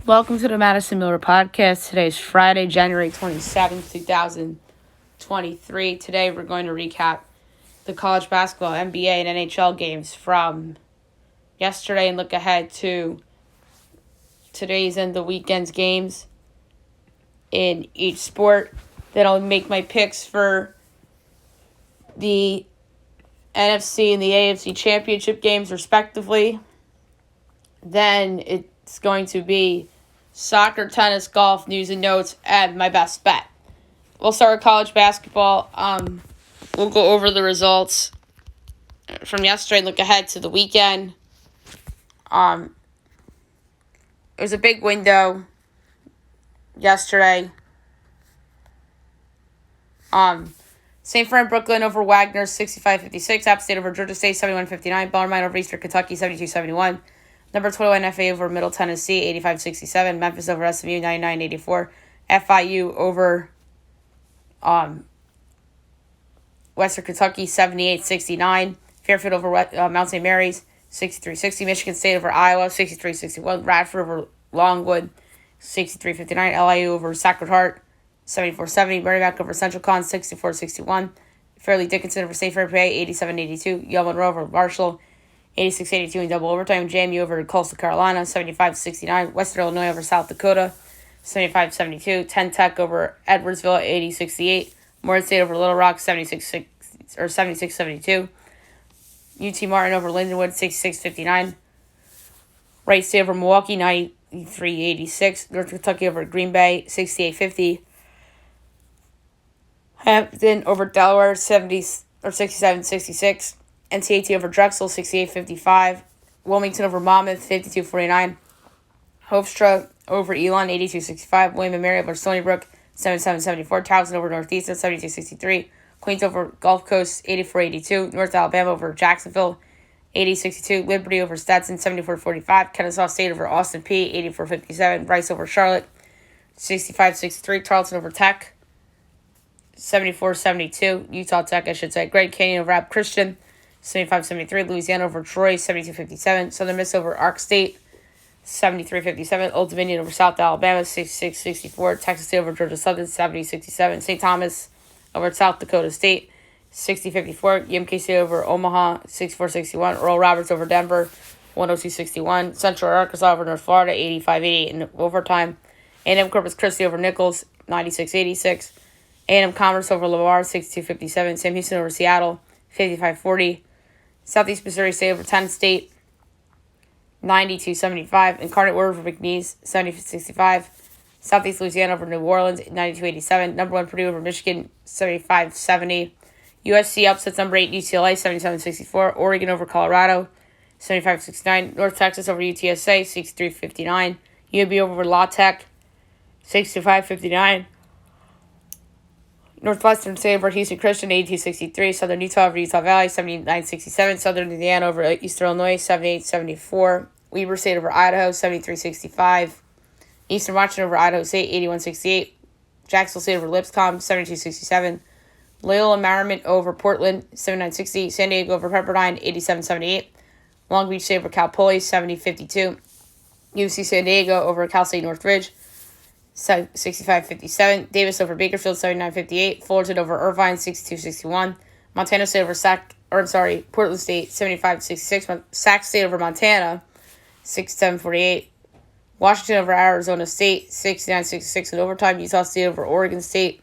Welcome to the Madison Miller Podcast. Today is Friday, January 27th, 2023. Today we're going to recap the college basketball, NBA, and NHL games from yesterday and look ahead to today's and the weekend's games in each sport. Then I'll make my picks for the NFC and the AFC championship games, respectively. Then it's going to be soccer, tennis, golf, news and notes, and my best bet. We'll start with college basketball. We'll go over the results from yesterday and look ahead to the weekend. It was a big window yesterday. St. Fran Brooklyn over Wagner, 65-56. App State over Georgia State, 71-59. Bellarmine over Eastern Kentucky, 72-71. Number 21 FA over Middle Tennessee, 85-67. Memphis over SMU, 99-84. FIU over Western Kentucky, 78-69. Fairfield over Mount St. Mary's, 63-60. Michigan State over Iowa, 63-61. Radford over Longwood, 63-59. LIU over Sacred Heart, 74-70. Merrimack over Central Con, 64-61. Fairleigh Dickinson over St. Fair Bay, 87-82. Yale Monroe over Marshall, 86-82 in double overtime. JMU over Coastal Carolina, 75-69. Western Illinois over South Dakota, 75-72. 10 Tech over Edwardsville, 80-68. Morgan State over Little Rock, 76-72. UT Martin over Lindenwood, 66-59. Wright State over Milwaukee, 93-86. North Kentucky over Green Bay, 68-50. Hampton over Delaware, 67-66. NCAT over Drexel, 68-55. Wilmington over Monmouth, 52-49. Hofstra over Elon, 82-65. William & Mary over Stony Brook, 77-74. Towson over Northeastern, 72-63. Queens over Gulf Coast, 84-82. North Alabama over Jacksonville, 80-62. Liberty over Stetson, 74-45. Kennesaw State over Austin P, 84-57. Rice over Charlotte, 65-63. Charleston over Tech, 74-72. Utah Tech, I should say. Grand Canyon over App Christian, 75-73. Louisiana over Troy, 72-57. Southern Miss over Ark State, 73-57. Old Dominion over South Alabama, 66-64. Texas State over Georgia Southern, 70-67. St. Thomas over South Dakota State, 60-54. UMK State over Omaha, 64-61. Earl Roberts over Denver, 102-61. Central Arkansas over North Florida, 85-88 in overtime. A&M Corpus Christi over Nichols, 96-86. A&M Commerce over Lamar, 62-57. Sam Houston over Seattle, 55-40. Southeast Missouri State over Penn State, 92-75. Incarnate Word over McNeese, 70-65. Southeast Louisiana over New Orleans, 92-87. Number 1 Purdue over Michigan, 75-70. USC upsets number 8 UCLA, 77-64. Oregon over Colorado, 75-69. North Texas over UTSA, 63-59. UAB over La Tech, 65-59. Northwestern State over Houston Christian, 82-63. Southern Utah over Utah Valley, 79-67. Southern Indiana over Eastern Illinois, 78-74. Weber State over Idaho, 73-65. Eastern Washington over Idaho State, 81-68. Jacksonville State over Lipscomb, 72-67. Loyola Marymount over Portland, 79-60. San Diego over Pepperdine, 87-78. Long Beach State over Cal Poly, 70-52. UC San Diego over Cal State Northridge, 65-57. Davis over Bakersfield, 79-58. Fullerton over Irvine, 62-61. Montana State over Portland State, 75-66. Sac State over Montana, 67-48. Washington over Arizona State, 69-66 in overtime. Utah over Oregon State,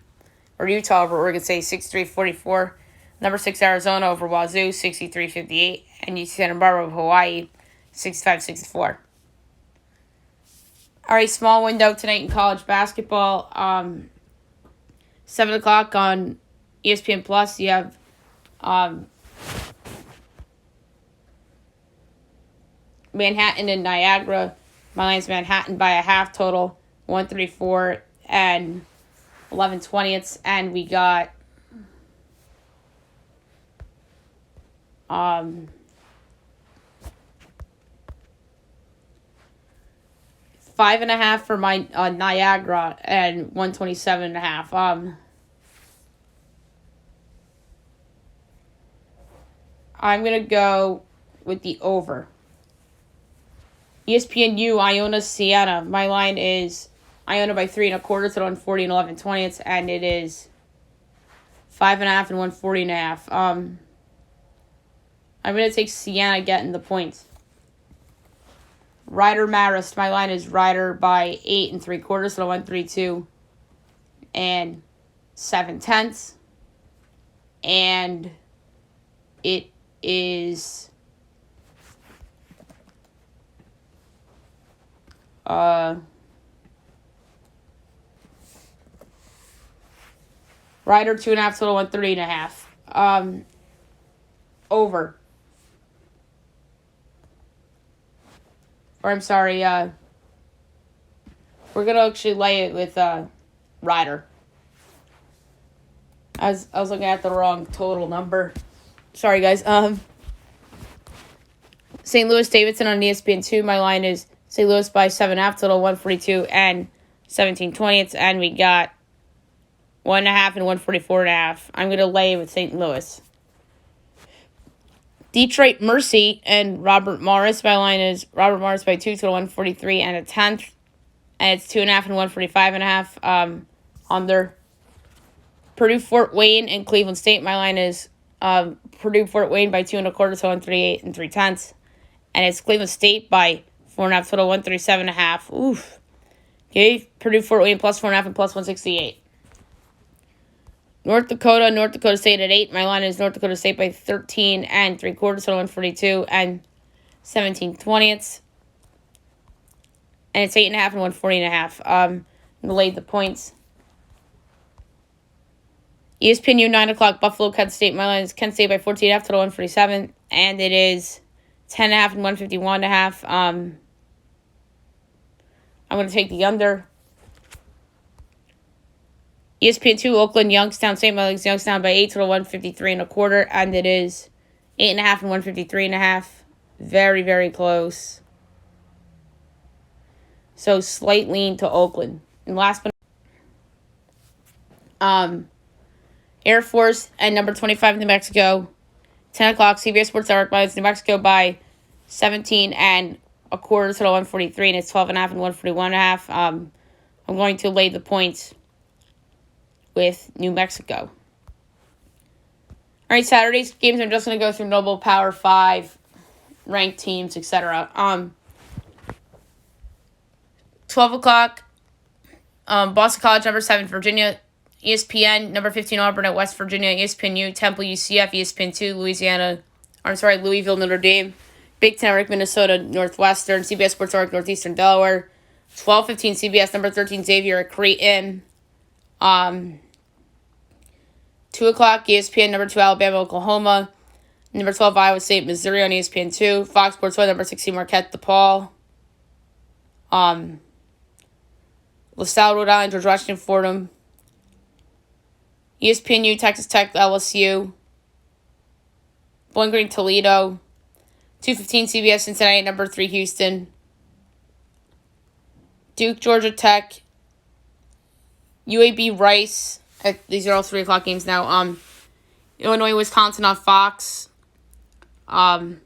63-44. Number 6 Arizona over Wazoo, 63-58. And UC Santa Barbara over Hawaii, 65-64. All right, small window tonight in college basketball. 7 o'clock on ESPN Plus. You have Manhattan and Niagara. My line's Manhattan by a half total, 134 and 11/20. And we got 5.5 for my Niagara and 127.5. I'm gonna go with the over. ESPNU, Iona, Siena. My line is Iona by 3.25, total 140 and 11/20, and it is 5.5 and 140.5. I'm gonna take Siena getting the points. Ryder Marist. My line is Ryder by 8.75, total 132 and 7/10, and it is Ryder 2.5, total 130.5. Over. Or I'm sorry, we're gonna actually lay it with Ryder. I was looking at the wrong total number. Sorry, guys. St. Louis Davidson on ESPN2. My line is St. Louis by 7.5, total 142 and 17/20, and we got 1.5 and 144.5. I'm gonna lay with St. Louis. Detroit Mercy and Robert Morris. My line is Robert Morris by 2, total 143 and 1/10, and it's 2.5 and 145.5. Under. Purdue Fort Wayne and Cleveland State. My line is Purdue Fort Wayne by 2.25, total 138 and 3/10, and it's Cleveland State by 4.5, total 137.5. Oof. Okay, Purdue Fort Wayne plus 4.5 and plus 168. North Dakota State at 8. My line is North Dakota State by 13.75, total 142 and 17/20, and it's 8.5 and 140.5. Laid the points. ESPNU 9 o'clock, Buffalo, Kent State. My line is Kent State by 14.5, total 147, and it is 10.5 and 151.5. I'm going to take the under. ESPN2, Oakland, Youngstown, St. Mary's, Youngstown by 8, total 153.25, and it is 8.5 and 153.5. Very, very close. So slight lean to Oakland. And last but Air Force and number 25, New Mexico. 10 o'clock, CBS Sports Network by New Mexico by 17.25, total 143, and it's 12.5 and 141.5. I'm going to lay the points with New Mexico. All right, Saturday's games, I'm just going to go through Noble Power 5 ranked teams, etc. 12 o'clock, Boston College, number 7, Virginia. ESPN, number 15, Auburn at West Virginia. ESPNU, Temple, UCF. ESPN2, Louisville, Notre Dame. Big Ten Network, Minnesota, Northwestern. CBS Sports Network, Northeastern Delaware. 12:15 CBS, number 13, Xavier at Creighton. 2 o'clock, ESPN, number 2, Alabama, Oklahoma. Number 12, Iowa State, Missouri on ESPN2. Fox Sports 1, number 16, Marquette, DePaul. LaSalle, Rhode Island, George Washington, Fordham. ESPNU, Texas Tech, LSU. Bowling Green, Toledo. 2:15 CBS, Cincinnati, number 3, Houston. Duke, Georgia Tech. UAB, Rice. These are all 3 o'clock games now. Illinois, Wisconsin on Fox. 4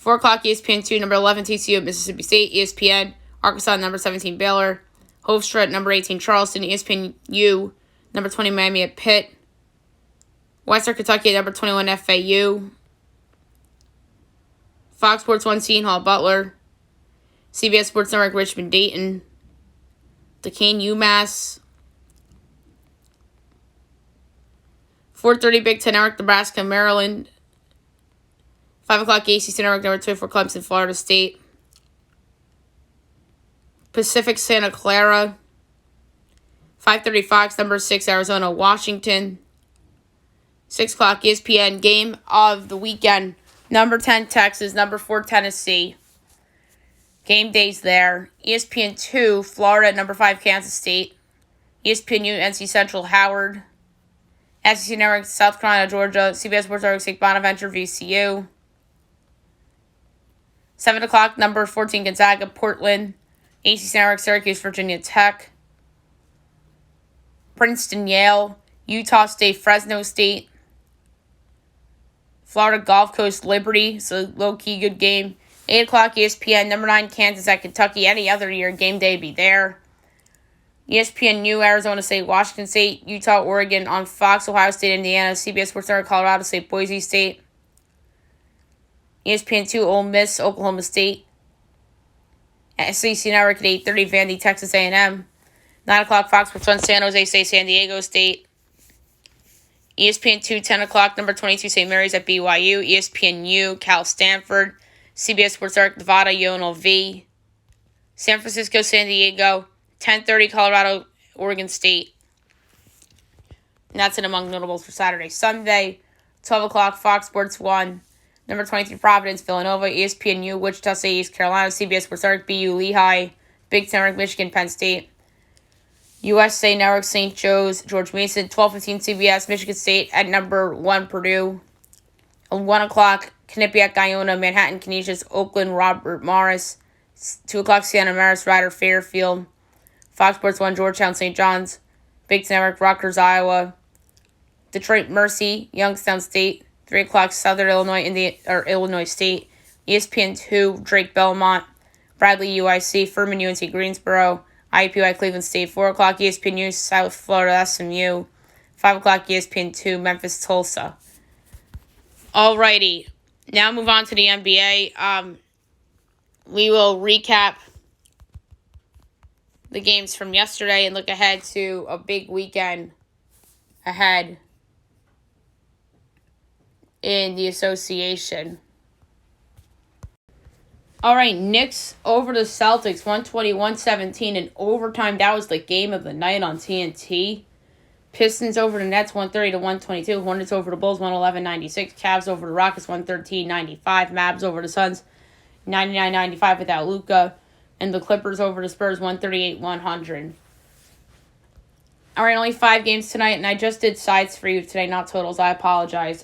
o'clock, ESPN2, number 11, TCU at Mississippi State. ESPN, Arkansas, number 17, Baylor. Hofstra, number 18, Charleston. ESPNU, number 20, Miami at Pitt. Western Kentucky at number 21, FAU. Fox Sports 1, Seton Hall, Butler. CBS Sports Network, Richmond, Dayton. Duquesne, UMass. 4:30 Big Ten Network, Nebraska, Maryland. 5 o'clock ACC Network, number 24, Clemson, Florida State. Pacific, Santa Clara. 5:30 Fox, number 6, Arizona, Washington. 6 o'clock ESPN, game of the weekend. Number 10, Texas. Number 4, Tennessee. Game days there. ESPN2, Florida, number 5, Kansas State. ESPNU, NC Central, Howard. SEC Network, South Carolina, Georgia. CBS Sports Network, St. Bonaventure, VCU. 7 o'clock, number 14, Gonzaga, Portland. ACC Network, Syracuse, Virginia Tech. Princeton, Yale. Utah State, Fresno State. Florida Gulf Coast, Liberty. So low-key good game. 8 o'clock ESPN, number 9 Kansas at Kentucky. Any other year, game day be there. ESPNU, Arizona State, Washington State, Utah, Oregon. On Fox, Ohio State, Indiana. CBS Sports Network, Colorado State, Boise State. ESPN2, Ole Miss, Oklahoma State. SEC Network at 8:30, Vandy, Texas A&M. 9 o'clock, Fox Sports 1, San Jose State, San Diego State. ESPN2, 10 o'clock, number 22, St. Mary's at BYU. ESPNU, Cal Stanford. CBS Sports Network, Nevada, UNLV. San Francisco, San Diego. 10:30, Colorado, Oregon State. And that's it among notables for Saturday. Sunday, 12 o'clock, Fox Sports 1. Number 23, Providence, Villanova. ESPNU, Wichita State, East Carolina. CBS Sports Network, BU, Lehigh. Big Ten Network, Michigan, Penn State. USA Network, St. Joe's, George Mason. 12:15, CBS, Michigan State at number 1, Purdue. 1 o'clock, Quinnipiac, Iona, Manhattan, Canisius, Oakland, Robert Morris. 2 o'clock, Sienna Maris, Ryder, Fairfield. Fox Sports 1, Georgetown, St. John's. Big Ten Network, Rutgers, Iowa. Detroit, Mercy, Youngstown State. 3 o'clock, Southern Illinois, Illinois State. ESPN2, Drake, Belmont. Bradley, UIC. Furman, UNC Greensboro. IUPUI, Cleveland State. 4 o'clock, ESPNU, South Florida, SMU. 5 o'clock, ESPN2, Memphis, Tulsa. Alrighty, now move on to the NBA. We will recap the games from yesterday and look ahead to a big weekend ahead in the association. All right, Knicks over the Celtics, 120-117 in overtime. That was the game of the night on TNT. Pistons over the Nets, 130-122. Hornets over the Bulls, 111-96. Cavs over the Rockets, 113-95. Mavs over the Suns, 99-95 without Luka. And the Clippers over the Spurs, 138-100. All right, only 5 games tonight, and I just did sides for you today, not totals. I apologize.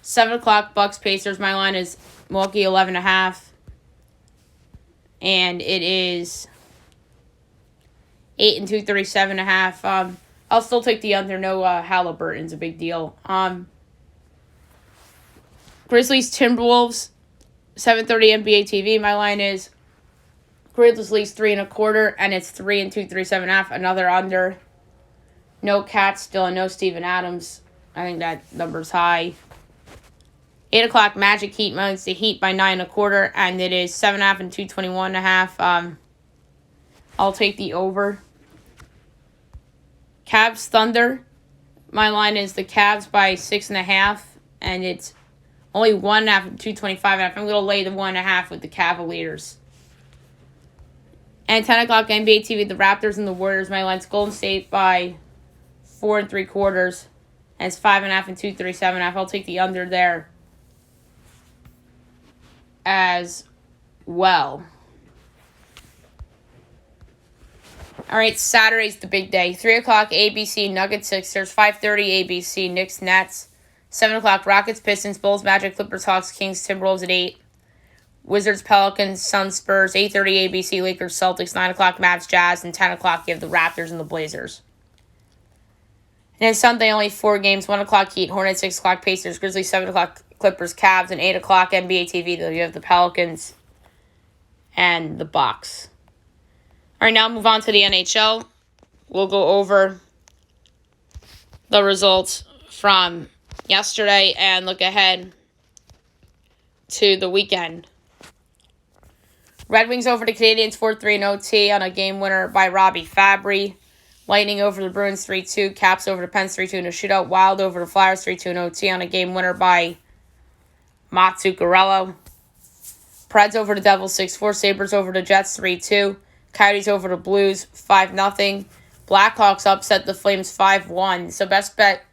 7 o'clock, Bucks Pacers. My line is Milwaukee 11.5. And it is 8 and 237.5. I'll still take the under. No Halliburton's a big deal. Grizzlies Timberwolves 7:30 NBA TV. My line is Grizzlies 3.25, and it's 3 and 237.5. Another under. No Cats still, and no Steven Adams. I think that number's high. 8 o'clock, Magic Heat mounts the Heat by 9.25, and it is 7.5 and 221.5. I'll take the over. Cavs Thunder. My line is the Cavs by 6.5, and it's only 1.5 and 225.5. I'm going to lay the 1.5 with the Cavaliers. And 10 o'clock, NBA TV, the Raptors and the Warriors. My line's Golden State by 4.75, and it's 5.5 and 237.5. I'll take the under there as well. All right, Saturday's the big day. 3 o'clock, ABC, Nuggets, Sixers. 5:30, ABC, Knicks, Nets. 7 o'clock, Rockets, Pistons, Bulls, Magic, Clippers, Hawks, Kings, Timberwolves at 8. Wizards, Pelicans, Suns, Spurs. 8:30, ABC, Lakers, Celtics. 9 o'clock, Mavs, Jazz. And 10 o'clock, you have the Raptors and the Blazers. And then Sunday, only 4 games. 1 o'clock, Heat, Hornets. 6 o'clock, Pacers, Grizzlies. 7 o'clock, Clippers, Cavs. And 8 o'clock, NBA TV, though you have the Pelicans and the Bucks. All right, now move on to the NHL. We'll go over the results from yesterday and look ahead to the weekend. Red Wings over the Canadiens 4-3 in OT on a game winner by Robbie Fabry. Lightning over the Bruins 3-2. Caps over the Pens 3-2 in a shootout. Wild over the Flyers 3-2 in OT on a game winner by Matt Zuccarello. Preds over the Devils 6-4. Sabres over the Jets 3-2. Coyotes over the Blues 5-0. Blackhawks upset the Flames 5-1. So best bet,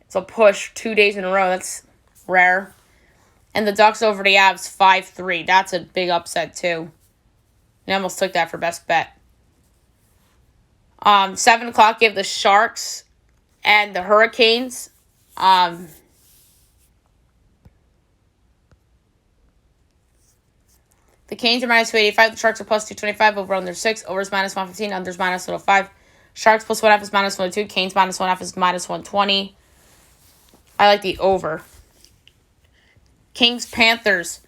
it's a push 2 days in a row. That's rare. And the Ducks over the Avs 5-3. That's a big upset too. I almost took that for best bet. 7 o'clock, you have the Sharks and the Hurricanes. The Canes are minus 285. The Sharks are plus 225. Over under 6. Over is minus 115. Under is minus 105. Sharks plus 1.5 is minus 102. Canes minus 1.5 is minus 120. I like the over. Kings Panthers.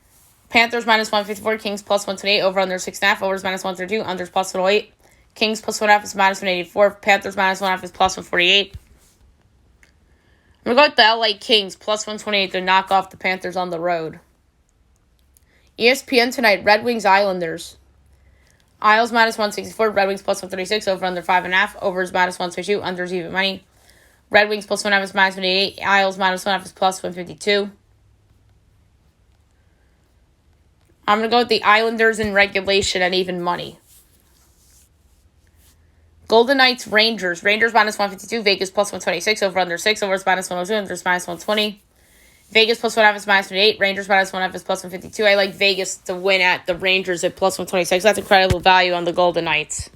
Panthers minus 154, Kings plus 128, over under 6.5, overs minus 132, unders plus 108. Kings plus 1.5 is minus 184, Panthers minus 1.5 is plus 148. I'm going to go with the LA Kings plus 128 to knock off the Panthers on the road. ESPN tonight, Red Wings Islanders. Isles minus 164, Red Wings plus 136, over under 5.5, overs minus 132, unders even money. Red Wings plus 1.5 is minus 188, Isles minus 1.5 is plus 152. I'm going to go with the Islanders in regulation at even money. Golden Knights Rangers. Rangers minus 152, Vegas plus 126, over under 6, overs minus 102, unders minus 120. Vegas plus 1.5 is minus 108, Rangers minus 1.5 is plus 152. I like Vegas to win at the Rangers at plus 126. That's incredible value on the Golden Knights.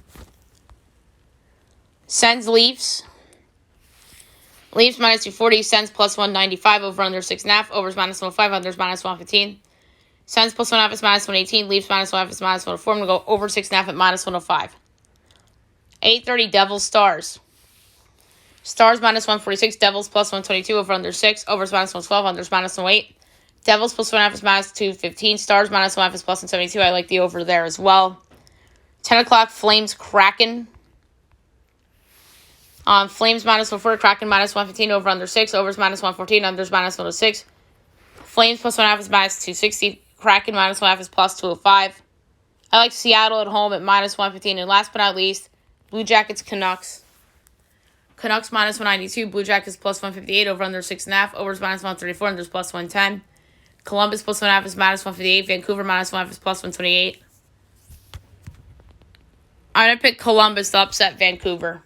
Sens Leafs. Leafs minus 240, Sens plus 195, over under 6.5, overs minus 105, unders minus 115. Sens plus 1.5 is minus 118, Leafs minus 1.5 is minus 104. I'm going to go over 6.5 at minus 105. 8:30 Devils Stars. Stars minus 146, Devils plus 122, over under 6, overs minus 112, unders minus 108. Devils plus 1.5 is minus 215, Stars minus 1.5 is plus 172. I like the over there as well. 10 o'clock Flames Kraken. Flames minus 140, Kraken minus 115, over under 6, overs minus 114, unders minus 106. Flames plus 1.5 is minus 260, Kraken minus 1.5 is plus 205. I like Seattle at home at minus 115. And last but not least, Blue Jackets Canucks. Canucks minus 192, Blue Jackets plus 158, over under 6.5, overs minus 134, unders plus 110. Columbus plus 1.5 is minus 158, Vancouver minus 1.5 is plus 128. I'm going to pick Columbus to upset Vancouver.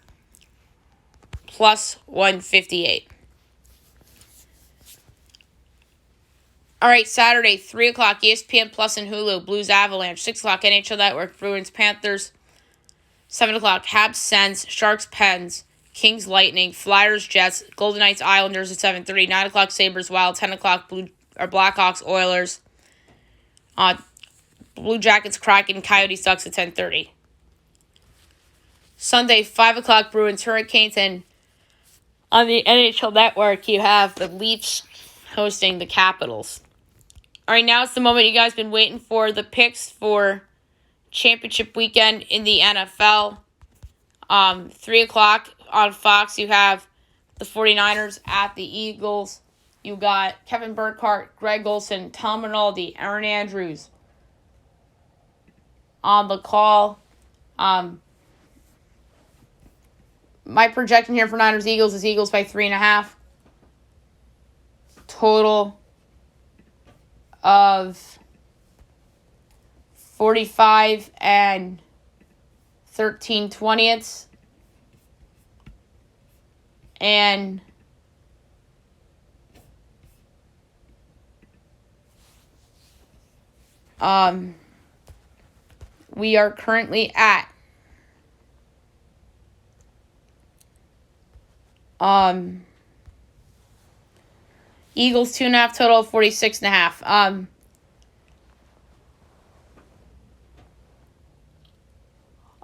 Plus 158. All right, Saturday, 3 o'clock, ESPN Plus and Hulu, Blues Avalanche. 6 o'clock, NHL Network, Bruins Panthers. 7 o'clock, Habs Sens, Sharks Pens, Kings Lightning, Flyers Jets, Golden Knights Islanders at 7:30. 9 o'clock, Sabres Wild. 10 o'clock, Blackhawks Oilers. Blue Jackets Kraken, Coyotes Ducks at 10:30. Sunday, 5 o'clock, Bruins Hurricanes. And on the NHL Network, you have the Leafs hosting the Capitals. All right, now it's the moment you guys been waiting for, the picks for championship weekend in the NFL. 3 o'clock on Fox, you have the 49ers at the Eagles. You got Kevin Burkhardt, Greg Olsen, Tom Rinaldi, Aaron Andrews on the call. My projection here for Niners-Eagles is Eagles by 3.5. Total of 45 and 13/20. And we are currently at Eagles 2.5, total of 46.5.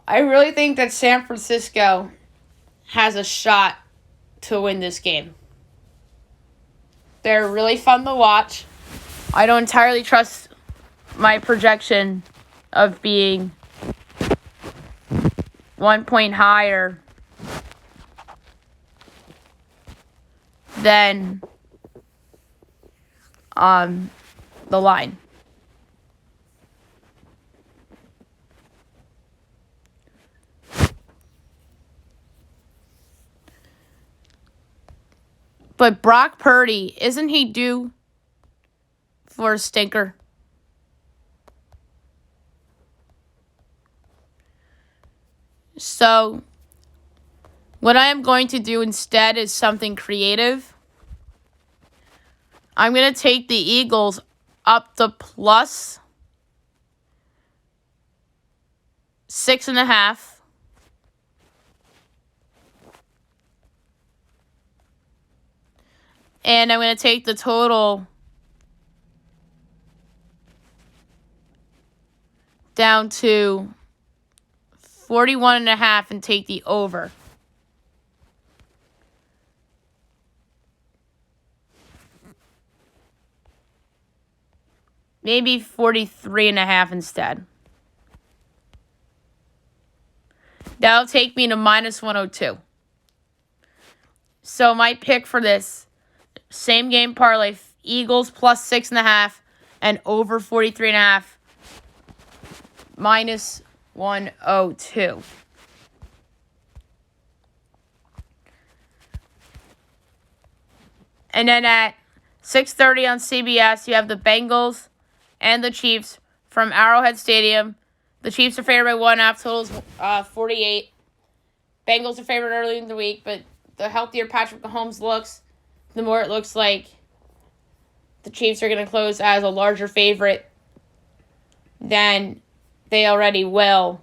I really think that San Francisco has a shot to win this game. They're really fun to watch. I don't entirely trust my projection of being 1 point higher than the line. But Brock Purdy, isn't he due for a stinker? So, what I am going to do instead is something creative. I'm going to take the Eagles up to plus 6.5. And I'm going to take the total down to 41.5 and take the over. maybe 43.5 instead. That'll take me to minus 102. So my pick for this same game parlay, Eagles plus 6.5 and over 43.5, minus 102. And then at 6:30 on CBS, you have the Bengals and the Chiefs from Arrowhead Stadium. The Chiefs are favored by 1.5, totals 48. Bengals are favored early in the week, but the healthier Patrick Mahomes looks, the more it looks like the Chiefs are going to close as a larger favorite than they already will.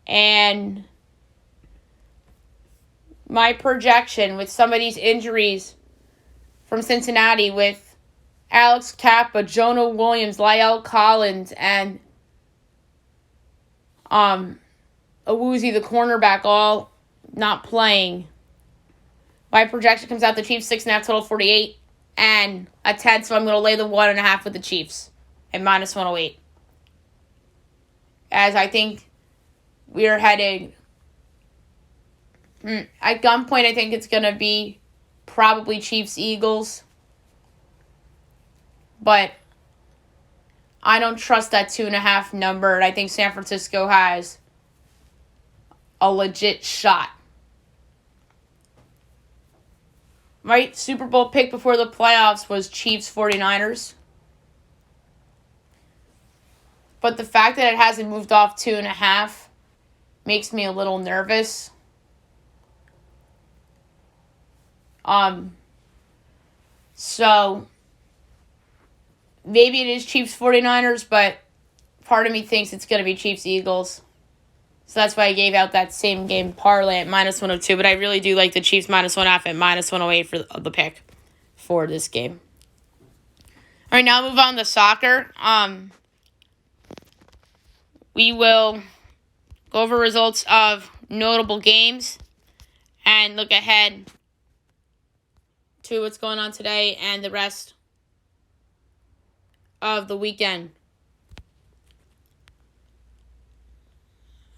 And my projection with some of these injuries from Cincinnati with Alex Kappa, Jonah Williams, La'el Collins, and Awuzie, the cornerback, all not playing. My projection comes out the Chiefs 6.5, total 48, and a 10, so I'm going to lay the 1.5 with the Chiefs at minus 108. As I think we are heading at gunpoint, I think it's going to be probably Chiefs-Eagles. But I don't trust that 2.5 number. And I think San Francisco has a legit shot. My Super Bowl pick before the playoffs was Chiefs 49ers. But the fact that it hasn't moved off 2.5 makes me a little nervous. So maybe it is Chiefs 49ers, but part of me thinks it's going to be Chiefs Eagles. So that's why I gave out that same game parlay at minus 102. But I really do like the Chiefs minus 1.5 at minus 108 for the pick for this game. All right, now move on to soccer. We will go over results of notable games and look ahead to what's going on today and the rest of the weekend.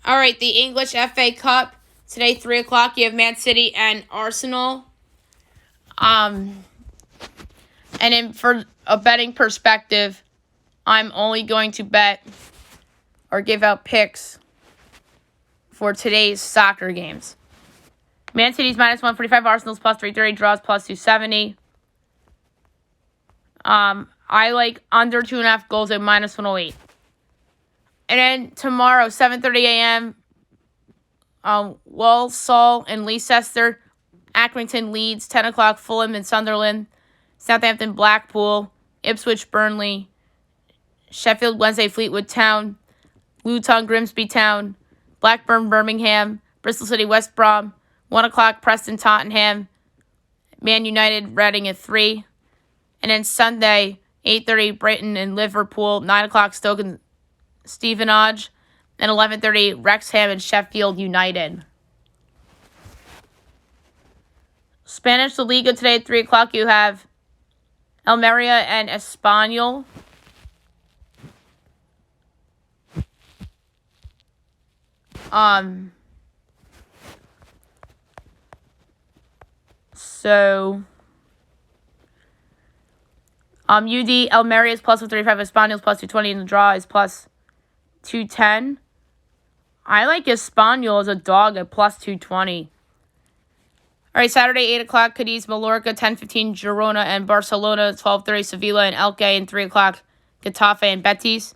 All right, the English FA Cup. Today, 3 o'clock, you have Man City and Arsenal. And then for a betting perspective, I'm only going to bet or give out picks for today's soccer games. Man City's minus 145, Arsenal's plus 330, draws plus 270. I like under 2.5 goals at minus 108. And then tomorrow, 7:30 a.m., Walsall and Leicester, Accrington, Leeds, 10 o'clock, Fulham and Sunderland, Southampton, Blackpool, Ipswich, Burnley, Sheffield Wednesday, Fleetwood Town, Luton, Grimsby Town, Blackburn, Birmingham, Bristol City, West Brom, 1 o'clock, Preston, Tottenham, Man United, Reading at 3. And then Sunday, 8:30, Brighton and Liverpool, 9 o'clock, Stoke and Stevenage, and 11:30, Wrexham and Sheffield United. Spanish La Liga today at 3 o'clock, you have Almeria and Espanyol. UD Almeria is plus 135, Espanyol is plus 220, and the draw is plus 210. I like Espanyol as a dog at plus 220. All right, Saturday, 8 o'clock, Cadiz, Mallorca, 10:15, Girona and Barcelona, 12:30, Sevilla and Elche, and 3 o'clock, Getafe and Betis.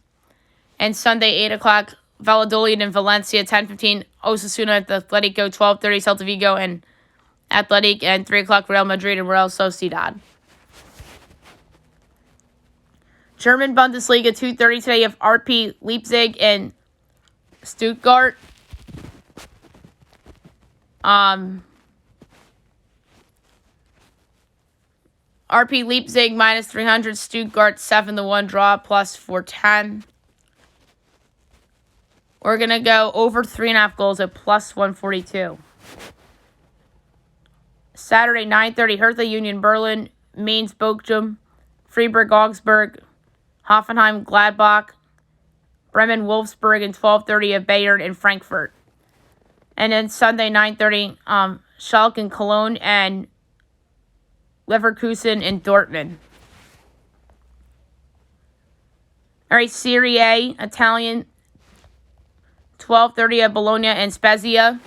And Sunday, 8 o'clock, Valladolid and Valencia, 10:15, Osasuna at the Atletico, 12:30, Celta Vigo and Athletic, and 3 o'clock, Real Madrid and Real Sociedad. German Bundesliga, 2:30 today, you have RP Leipzig and Stuttgart. RP Leipzig minus 300, Stuttgart 7-1 draw plus 410. We're going to go over 3.5 goals at plus 142. Saturday, 9:30, Hertha Union Berlin, Mainz Bochum, Freiburg Augsburg, Hoffenheim Gladbach, Bremen Wolfsburg, and 12:30 at Bayern in Frankfurt. And then Sunday, 9:30, Schalke in Cologne and Leverkusen in Dortmund. All right, Serie A, Italian, 12:30 at Bologna and Spezia.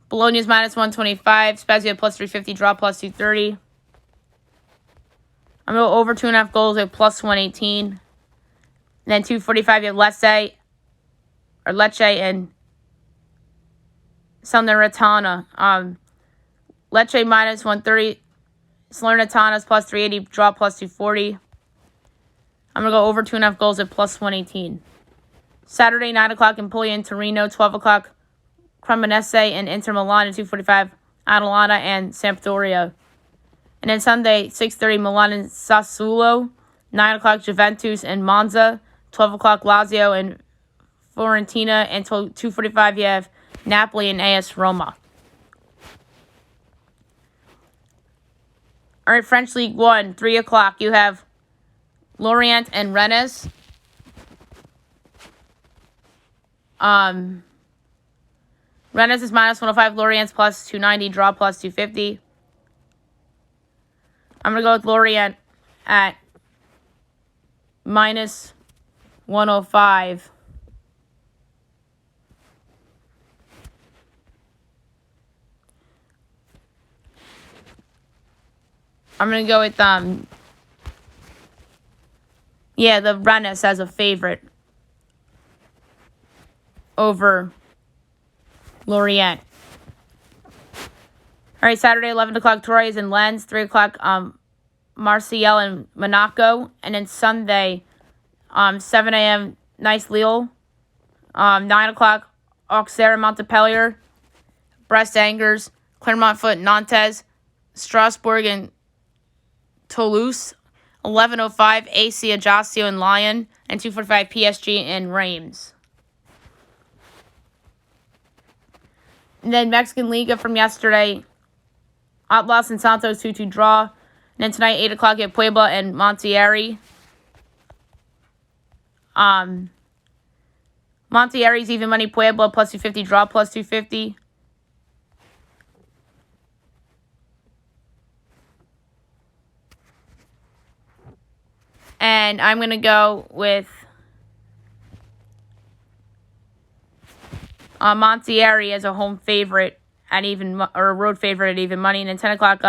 Bologna's minus 125, Spezia plus 350, draw plus 230. I'm going to go over 2.5 goals at plus 118. And then 245, you have Lecce and Salernitana. Lecce minus 130, Salernitana's plus 380, draw plus 240. I'm going to go over 2.5 goals at plus 118. Saturday, 9 o'clock, Empoli and Torino, 12 o'clock, Cremonese and Inter Milan, and 2:45, Atalanta and Sampdoria. And then Sunday, 6:30, Milan and Sassuolo, 9 o'clock, Juventus and Monza, 12 o'clock, Lazio and Fiorentina, and 2:45, you have Napoli and AS Roma. All right, French League 1, 3 o'clock, you have Lorient and Rennes. Rennes is minus 105, Lorient's plus 290, draw plus 250. I'm going to go with Lorient at minus 105. I'm going to go with, the Rennes as a favorite over Lorient. All right, Saturday, 11 o'clock, Troyes and Lens. 3 o'clock, Marseille and Monaco. And then Sunday, 7 a.m., Nice Lille. 9 o'clock, Auxerre and Montpellier. Brest Angers, Clermont Foot, Nantes, Strasbourg and Toulouse. 11:05, AC Ajaccio and Lyon. And 2:45, PSG and Reims. And then Mexican Liga from yesterday, Atlas and Santos 2-2 draw. And then tonight, 8 o'clock at Puebla and Monterrey. Monterrey's even money, Puebla plus 250, draw plus 250. And I'm going to go with Monterrey as a home favorite at or a road favorite at even money. And then 10 o'clock,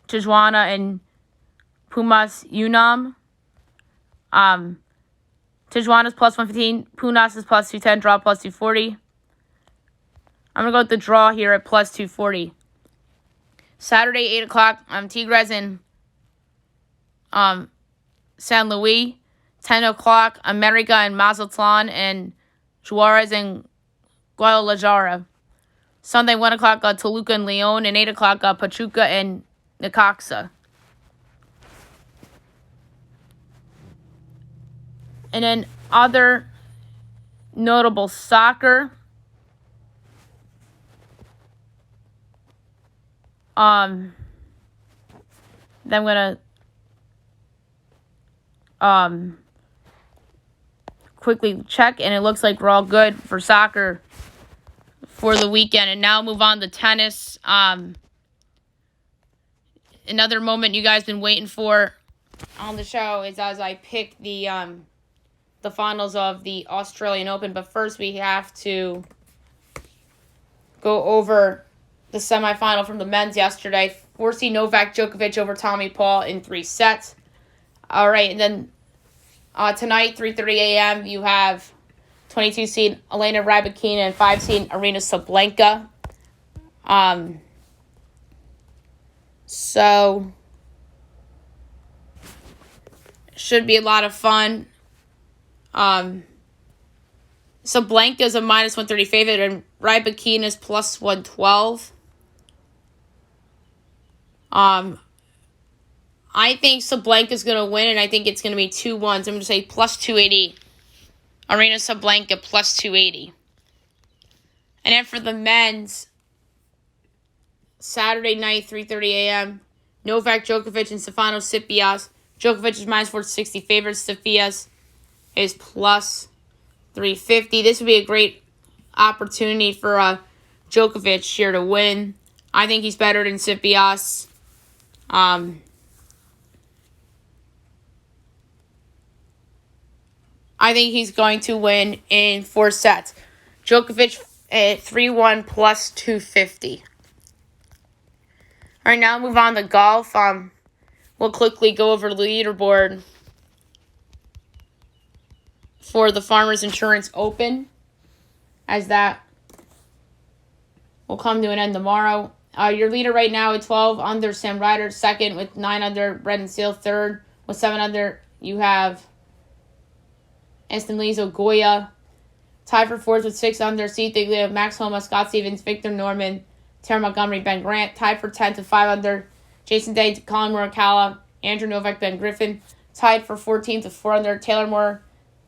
Tijuana and Pumas Unam. Tijuana's plus 115, Pumas is plus 210, draw plus 240. I'm going to go with the draw here at plus 240. Saturday, 8 o'clock, Tigres and San Luis. 10 o'clock, America and Mazatlan, and Juarez and Guadalajara. Sunday, 1 o'clock, Toluca and Leon, and 8 o'clock, Pachuca and Necaxa. And then other notable soccer. Then I'm going to quickly check, and it looks like we're all good for soccer for the weekend. And now move on to tennis. Another moment you guys been waiting for on the show is as I pick the finals of the Australian Open. But first we have to go over the semifinal from the men's yesterday. 4-seed Novak Djokovic over Tommy Paul in 3 sets. All right, and then tonight, 3:30 a.m., you have 22-seed Elena Rybakina and 5-seed Arina Sabalenka. So, should be a lot of fun. Sabalenka's a minus 130 favorite, and Rybakina's plus 112. I think Sabalenka's going to win, and I think it's going to be 2-1. So I'm going to say plus 280. Arina Sabalenka plus 280. And then for the men's, Saturday night, 3:30 a.m., Novak Djokovic and Stefanos Tsitsipas. Djokovic is minus 460 favorites. Tsitsipas is plus 350. This would be a great opportunity for Djokovic here to win. I think he's better than Tsitsipas. I think he's going to win in 4 sets. Djokovic at 3-1 plus 250. All right, now move on to golf. We'll quickly go over the leaderboard for the Farmers Insurance Open, as that will come to an end tomorrow. Your leader right now at 12 under, Sam Ryder. Second with 9 under, Brendan Steele. Third with 7 under, you have Estanlizo Goya. Tied for fourth with 6 under, Steve Diglio, Max Homa, Scott Stevens, Victor Norman, Terry Montgomery, Ben Grant. Tied for 10th with 5 under, Jason Day, Colin Morikawa, Andrew Novak, Ben Griffin. Tied for 14th with 4 under, Taylor Moore,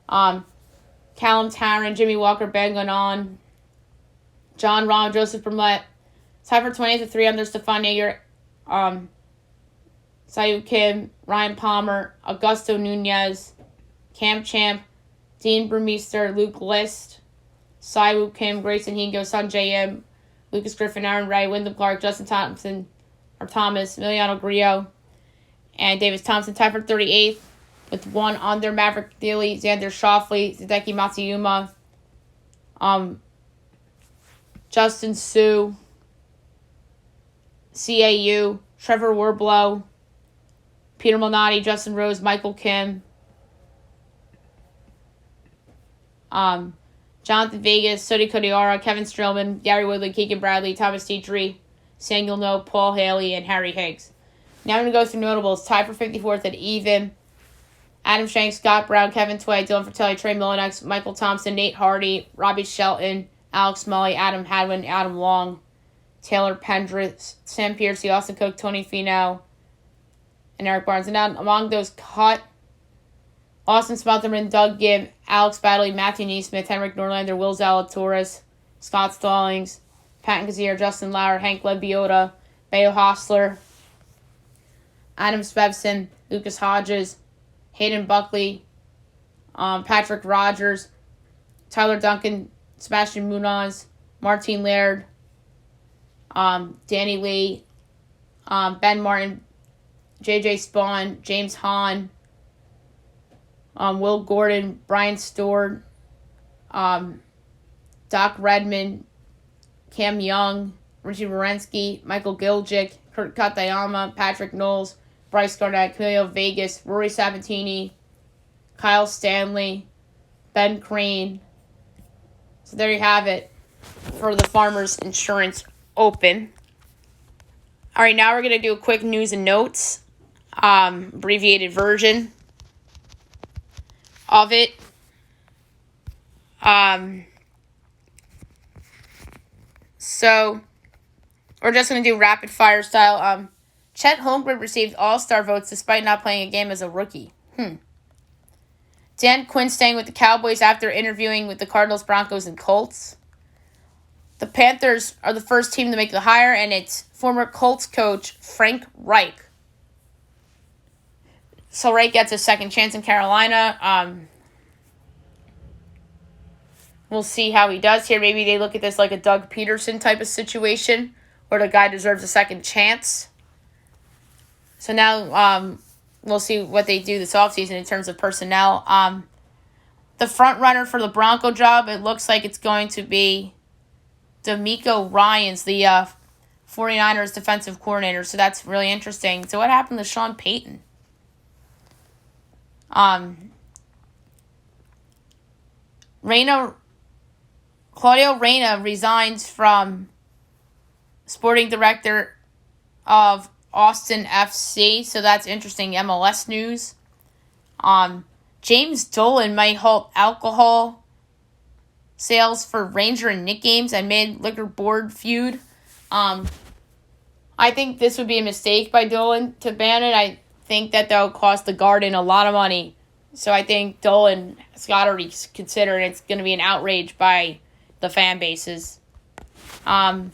Callum Tarrant, Jimmy Walker, Ben Ganon, John Rahm, Joseph Burnett. Tied for 20th with 3 under, Stefan Yeager, Sayu Kim, Ryan Palmer, Augusto Nunez, Cam Champ, Dean Brewmeister, Luke List, Sayu Kim, Grayson Hingo, Sanjay M, Lucas Griffin, Aaron Ray, Wyndham Clark, Justin Thompson, or Thomas, Emiliano Grillo, and Davis Thompson. Tied for 38th with 1 under, Maverick Dealey, Xander Schauffele, Hideki Matsuyama, Justin Sue, CAU, Trevor Warblow, Peter Malnati, Justin Rose, Michael Kim, Jonathan Vegas, Sodi Kodiara, Kevin Strillman, Gary Woodley, Keegan Bradley, Thomas Dietrich, Samuel No, Paul Haley, and Harry Higgs. Now I'm going to go through notables. Tied for 54th at even, Adam Shanks, Scott Brown, Kevin Tway, Dylan Fratelli, Trey Molinex, Michael Thompson, Nate Hardy, Robbie Shelton, Alex Mully, Adam Hadwin, Adam Long, Taylor Pendrith, Sam Piercy, Austin Cook, Tony Finau, and Eric Barnes. And now among those cut, Austin Smotherman, Doug Gibb, Alex Badley, Matthew Neesmith, Henrik Norlander, Will Zalatoris, Scott Stallings, Patton Kazir, Justin Lauer, Hank Lebiota, Bayo Hostler, Adam Svensson, Lucas Hodges, Hayden Buckley, Patrick Rogers, Tyler Duncan, Sebastian Munoz, Martin Laird, Danny Lee, Ben Martin, JJ Spawn, James Hahn, Will Gordon, Brian Stewart, Doc Redmond, Cam Young, Richie Wierenski, Michael Giljic, Kurt Katayama, Patrick Knowles, Bryce Garnett, Camilo Vegas, Rory Sabatini, Kyle Stanley, Ben Crane. So there you have it for the Farmers Insurance Open. All right, now we're going to do a quick news and notes, abbreviated version of it. So we're just going to do rapid fire style. Chet Holmgren received all-star votes despite not playing a game as a rookie. Dan Quinn staying with the Cowboys after interviewing with the Cardinals, Broncos, and Colts. The Panthers are the first team to make the hire, and it's former Colts coach Frank Reich. So Reich gets a second chance in Carolina. We'll see how he does here. Maybe they look at this like a Doug Peterson type of situation, where the guy deserves a second chance. So now we'll see what they do this offseason in terms of personnel. The front runner for the Bronco job, it looks like it's going to be DeMeco Ryans, the 49ers defensive coordinator. So that's really interesting. So what happened to Sean Payton? Claudio Reyna resigns from sporting director of Austin FC, so that's interesting MLS news. James Dolan might halt alcohol sales for Ranger and Knick games amid liquor board feud. I think this would be a mistake by Dolan to ban it. I think that would cost the Garden a lot of money. So I think Dolan has got to reconsider, and it's going to be an outrage by the fan bases. The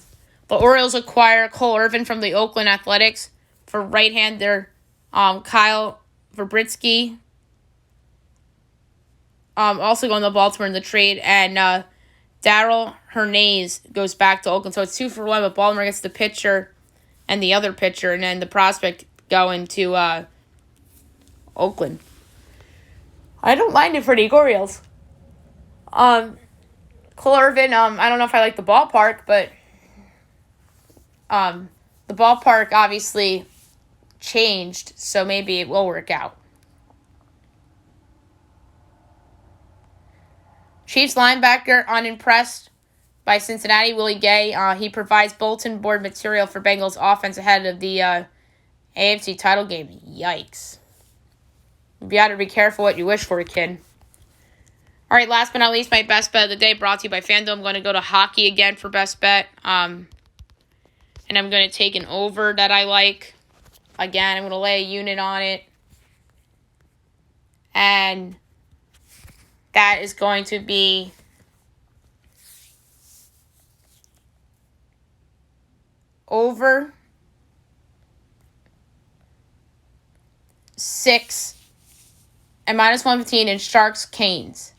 Orioles acquire Cole Irvin from the Oakland Athletics for right-hander Kyle Vibritsky. Also going to Baltimore in the trade. And Darryl Hernandez goes back to Oakland. So it's 2-for-1, but Baltimore gets the pitcher and the other pitcher, and then the prospect going to Oakland. I don't mind it for the Orioles. Cole Irvin, I don't know if I like the ballpark, but the ballpark obviously changed, so maybe it will work out. Chiefs linebacker unimpressed by Cincinnati, Willie Gay. He provides bulletin board material for Bengals offense ahead of the AFC title game. Yikes. You got to be careful what you wish for, kid. All right, last but not least, my best bet of the day brought to you by FanDuel. I'm going to go to hockey again for best bet. And I'm going to take an over that I like. Again, I'm going to lay a unit on it. And that is going to be over 6 and minus 115 in Sharks Canes.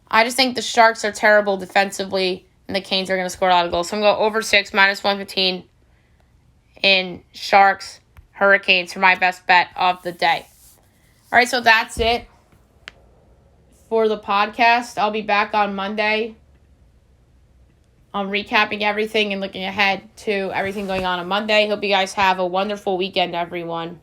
I just think the Sharks are terrible defensively, and the Canes are going to score a lot of goals. So I'm going to go over 6 minus 115 in Sharks Hurricanes for my best bet of the day. All right, so that's it for the podcast. I'll be back on Monday. I'm recapping everything and looking ahead to everything going on Monday. Hope you guys have a wonderful weekend, everyone.